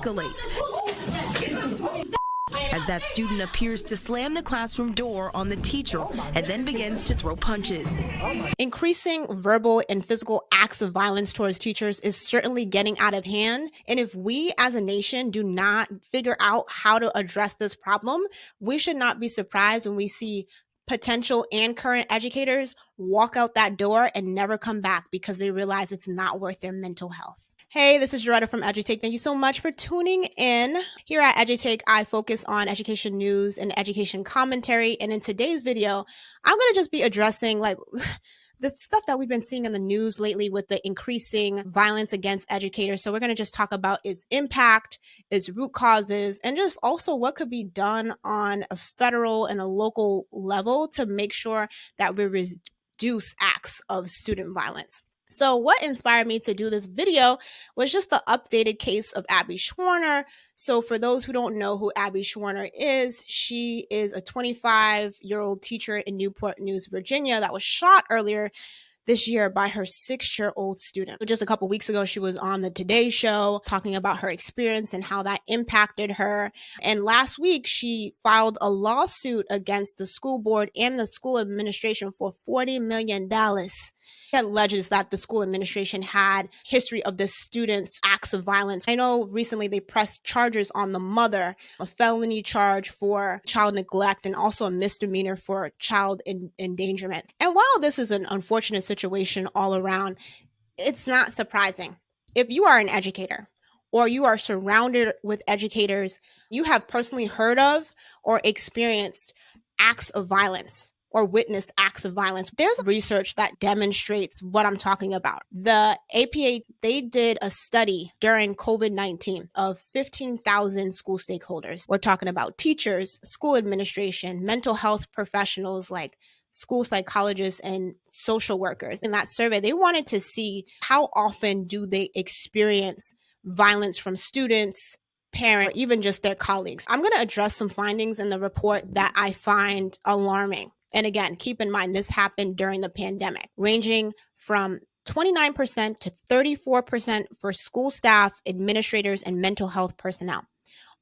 escalate as that student appears to slam the classroom door on the teacher and then begins to throw punches. Increasing verbal and physical acts of violence towards teachers is certainly getting out of hand. And if we as a nation do not figure out how to address this problem, we should not be surprised when we see potential and current educators walk out that door and never come back because they realize it's not worth their mental health. Hey, this is Edu-Take from Edu-Take. Thank you so much for tuning in. Here at Edu-Take, I focus on education news and education commentary. And in today's video, I'm going to just be addressing the stuff that we've been seeing in the news lately with the increasing violence against educators. So we're going to just talk about its impact, its root causes, and just also what could be done on a federal and a local level to make sure that we reduce acts of student violence. So what inspired me to do this video was just the updated case of Abby Zwerner. So for those who don't know who Abby Zwerner is, she is a 25-year-old teacher in Newport News, Virginia, that was shot earlier this year by her 6-year-old student. So just a couple weeks ago, she was on the Today Show talking about her experience and how that impacted her. And last week, she filed a lawsuit against the school board and the school administration for $40 million. It alleges that the school administration had history of the student's acts of violence. I know recently they pressed charges on the mother, a felony charge for child neglect and also a misdemeanor for child endangerment. And while this is an unfortunate situation all around, it's not surprising. If you are an educator or you are surrounded with educators, you have personally heard of or experienced acts of violence or witnessed acts of violence. There's research that demonstrates what I'm talking about. The APA, they did a study during COVID-19 of 15,000 school stakeholders. We're talking about teachers, school administration, mental health professionals like school psychologists and social workers. In that survey, they wanted to see how often do they experience violence from students, parents, or even just their colleagues. I'm going to address some findings in the report that I find alarming. And again, keep in mind, this happened during the pandemic, ranging from 29% to 34% for school staff, administrators, and mental health personnel.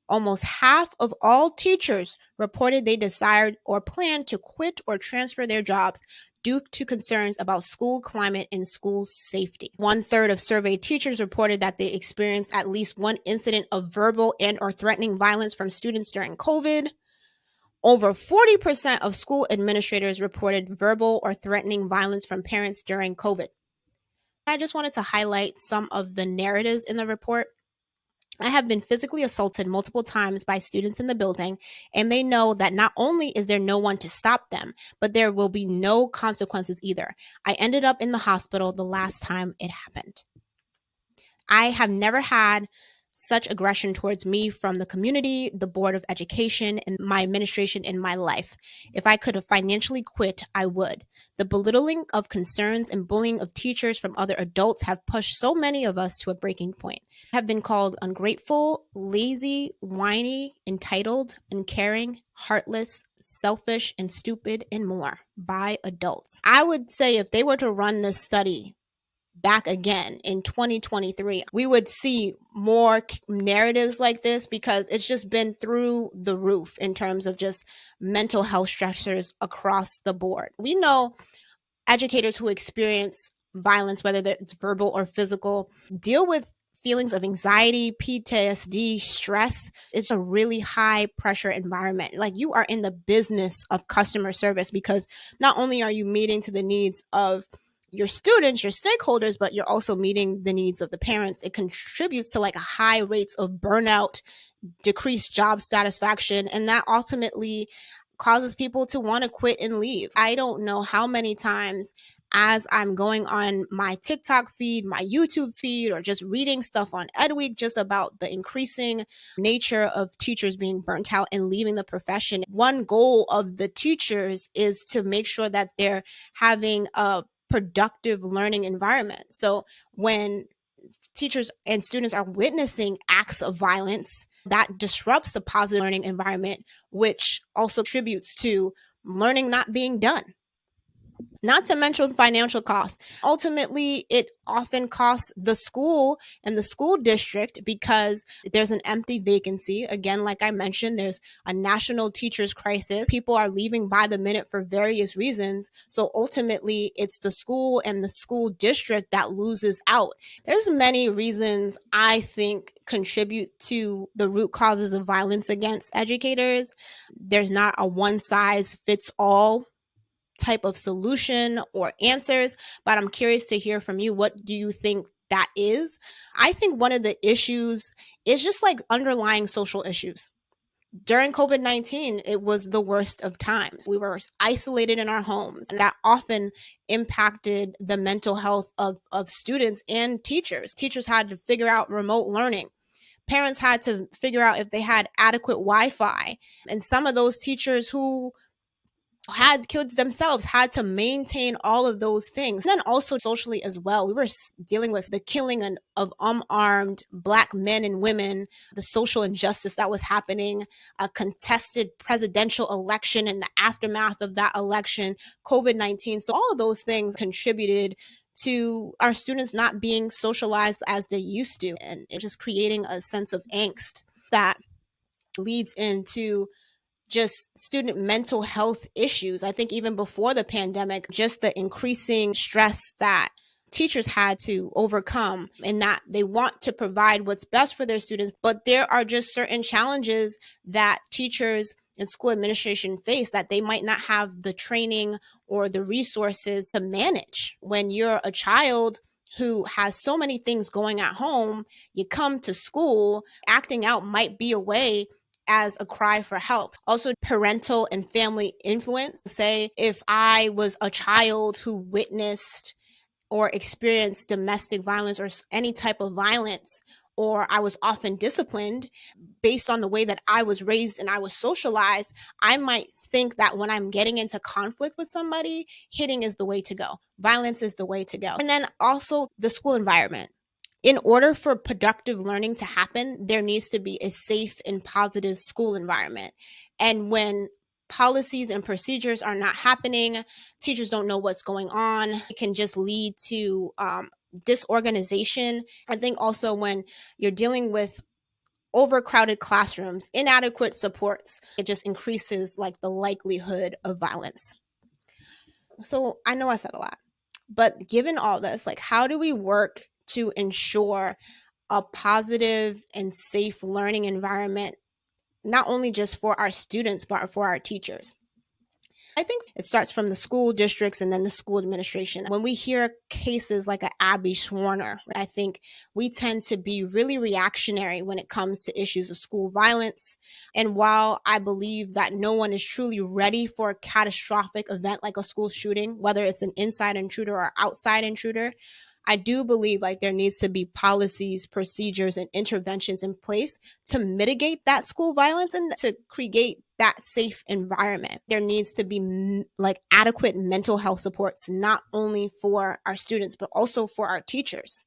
Almost half of all teachers reported they desired or planned to quit or transfer their jobs due to concerns about school climate and school safety. 1/3 of surveyed teachers reported that they experienced at least one incident of verbal and or threatening violence from students during COVID. Over 40% of school administrators reported verbal or threatening violence from parents during COVID. I just wanted to highlight some of the narratives in the report. I have been physically assaulted multiple times by students in the building, and they know that not only is there no one to stop them, but there will be no consequences either. I ended up in the hospital the last time it happened. I have never had such aggression towards me from the community, the Board of Education, and my administration in my life. If I could have financially quit, I would. The belittling of concerns and bullying of teachers from other adults have pushed so many of us to a breaking point. I have been called ungrateful, lazy, whiny, entitled, uncaring, heartless, selfish, and stupid, and more by adults. I would say if they were to run this study back again in 2023, we would see more narratives like this because it's just been through the roof in terms of just mental health stressors across the board. We know educators who experience violence, whether it's verbal or physical, deal with feelings of anxiety, PTSD, stress. It's a really high pressure environment. Like you are in the business of customer service because not only are you meeting to the needs of your students, your stakeholders, but you're also meeting the needs of the parents. It contributes to like a high rates of burnout, decreased job satisfaction, and that ultimately causes people to want to quit and leave. I don't know how many times as I'm going on my TikTok feed, my YouTube feed, or just reading stuff on EdWeek just about the increasing nature of teachers being burnt out and leaving the profession. One goal of the teachers is to make sure that they're having a productive learning environment. So when teachers and students are witnessing acts of violence, that disrupts the positive learning environment, which also contributes to learning not being done. Not to mention financial costs. Ultimately, it often costs the school and the school district because there's an empty vacancy. Again, like I mentioned, there's a national teachers crisis. People are leaving by the minute for various reasons. So ultimately, it's the school and the school district that loses out. There's many reasons I think contribute to the root causes of violence against educators. There's not a one size fits all type of solution or answers, but I'm curious to hear from you. What do you think that is? I think one of the issues is just like underlying social issues. During COVID-19, it was the worst of times. We were isolated in our homes, and that often impacted the mental health of students and teachers. Teachers had to figure out remote learning. Parents had to figure out if they had adequate Wi-Fi. And some of those teachers who had kids themselves had to maintain all of those things. And then also socially as well, we were dealing with the killing of unarmed Black men and women, the social injustice that was happening, a contested presidential election and the aftermath of that election, COVID-19. So all of those things contributed to our students not being socialized as they used to, and it just creating a sense of angst that leads into just student mental health issues. I think even before the pandemic, just the increasing stress that teachers had to overcome, and that they want to provide what's best for their students, but there are just certain challenges that teachers and school administration face that they might not have the training or the resources to manage. When you're a child who has so many things going at home, you come to school, acting out might be a way as a cry for help. Also, parental and family influence. Say, if I was a child who witnessed or experienced domestic violence or any type of violence, or I was often disciplined based on the way that I was raised and I was socialized, I might think that when I'm getting into conflict with somebody, hitting is the way to go. Violence is the way to go. And then also the school environment. In order for productive learning to happen, there needs to be a safe and positive school environment. And when policies and procedures are not happening, teachers don't know what's going on, it can just lead to disorganization. I think also when you're dealing with overcrowded classrooms, inadequate supports, it just increases like the likelihood of violence. So I know I said a lot, but given all this, like, how do we work to ensure a positive and safe learning environment, not only just for our students, but for our teachers? I think it starts from the school districts and then the school administration. When we hear cases like a Abby Zwerner, I think we tend to be really reactionary when it comes to issues of school violence. And while I believe that no one is truly ready for a catastrophic event like a school shooting, whether it's an inside intruder or outside intruder, I do believe like there needs to be policies, procedures, and interventions in place to mitigate that school violence and to create that safe environment. There needs to be like adequate mental health supports, not only for our students, but also for our teachers.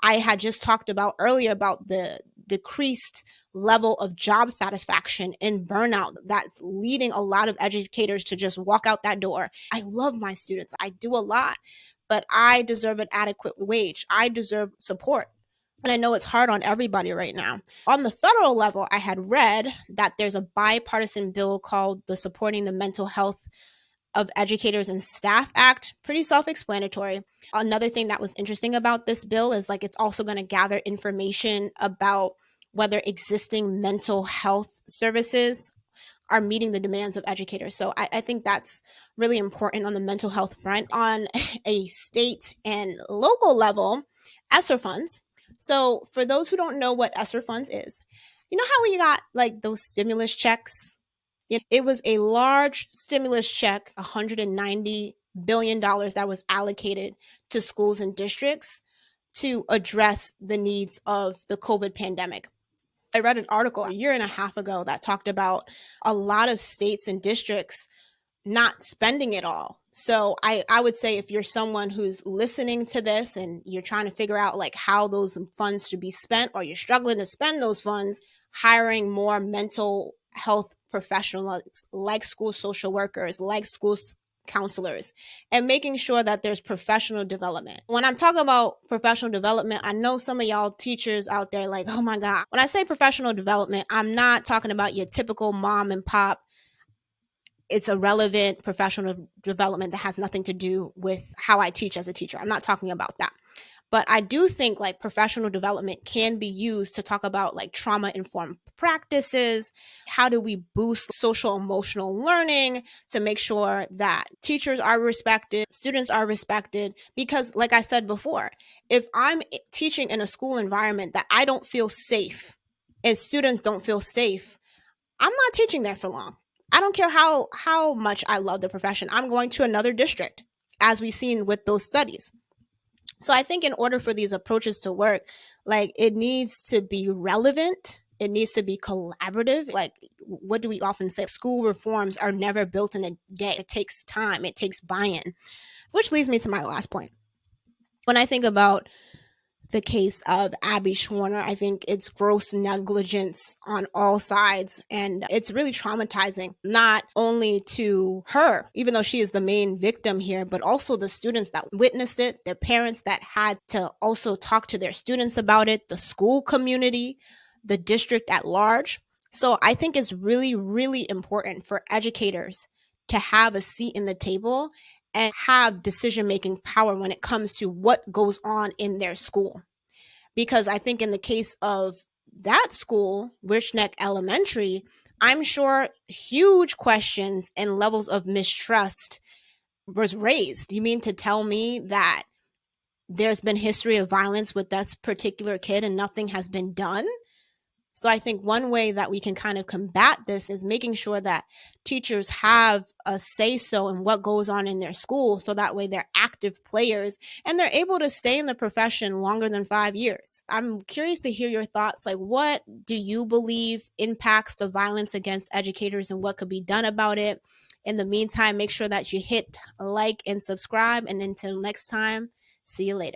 I had just talked about earlier about the decreased level of job satisfaction and burnout that's leading a lot of educators to just walk out that door. I love my students. I do a lot, but I deserve an adequate wage. I deserve support. And I know it's hard on everybody right now. On the federal level, I had read that there's a bipartisan bill called the Supporting the Mental Health of Educators and Staff Act. Pretty self-explanatory. Another thing that was interesting about this bill is like it's also going to gather information about whether existing mental health services are meeting the demands of educators. So I think that's really important on the mental health front. On a state and local level, ESSER funds. So for those who don't know what ESSER funds is, you know how we got like those stimulus checks? It was a large stimulus check, $190 billion that was allocated to schools and districts to address the needs of the COVID pandemic. I read an article a year and a half ago that talked about a lot of states and districts not spending it all. So I would say if you're someone who's listening to this and you're trying to figure out like how those funds should be spent, or you're struggling to spend those funds, hiring more mental health professionals like school social workers, like school counselors, and making sure that there's professional development. When I'm talking about professional development, I know some of y'all teachers out there like, oh my God. When I say professional development, I'm not talking about your typical mom and pop. It's a relevant professional development that has nothing to do with how I teach as a teacher. I'm not talking about that. But I do think like professional development can be used to talk about like trauma informed practices. How do we boost social emotional learning to make sure that teachers are respected, students are respected? Because like I said before, if I'm teaching in a school environment that I don't feel safe and students don't feel safe, I'm not teaching there for long. I don't care how much I love the profession. I'm going to another district, as we've seen with those studies. So I think in order for these approaches to work, like it needs to be relevant. It needs to be collaborative. Like, what do we often say? School reforms are never built in a day. It takes time. It takes buy-in, which leads me to my last point. When I think about the case of Abby Zwerner, I think it's gross negligence on all sides. And it's really traumatizing, not only to her, even though she is the main victim here, but also the students that witnessed it, their parents that had to also talk to their students about it, the school community, the district at large. So I think it's really, really important for educators to have a seat in the table and have decision-making power when it comes to what goes on in their school. Because I think in the case of that school, Wishneck Elementary, I'm sure huge questions and levels of mistrust was raised. You mean to tell me that there's been history of violence with this particular kid and nothing has been done? So I think one way that we can kind of combat this is making sure that teachers have a say-so in what goes on in their school, so that way they're active players and they're able to stay in the profession longer than 5 years. I'm curious to hear your thoughts. Like, what do you believe impacts the violence against educators and what could be done about it? In the meantime, make sure that you hit like and subscribe. And until next time, see you later.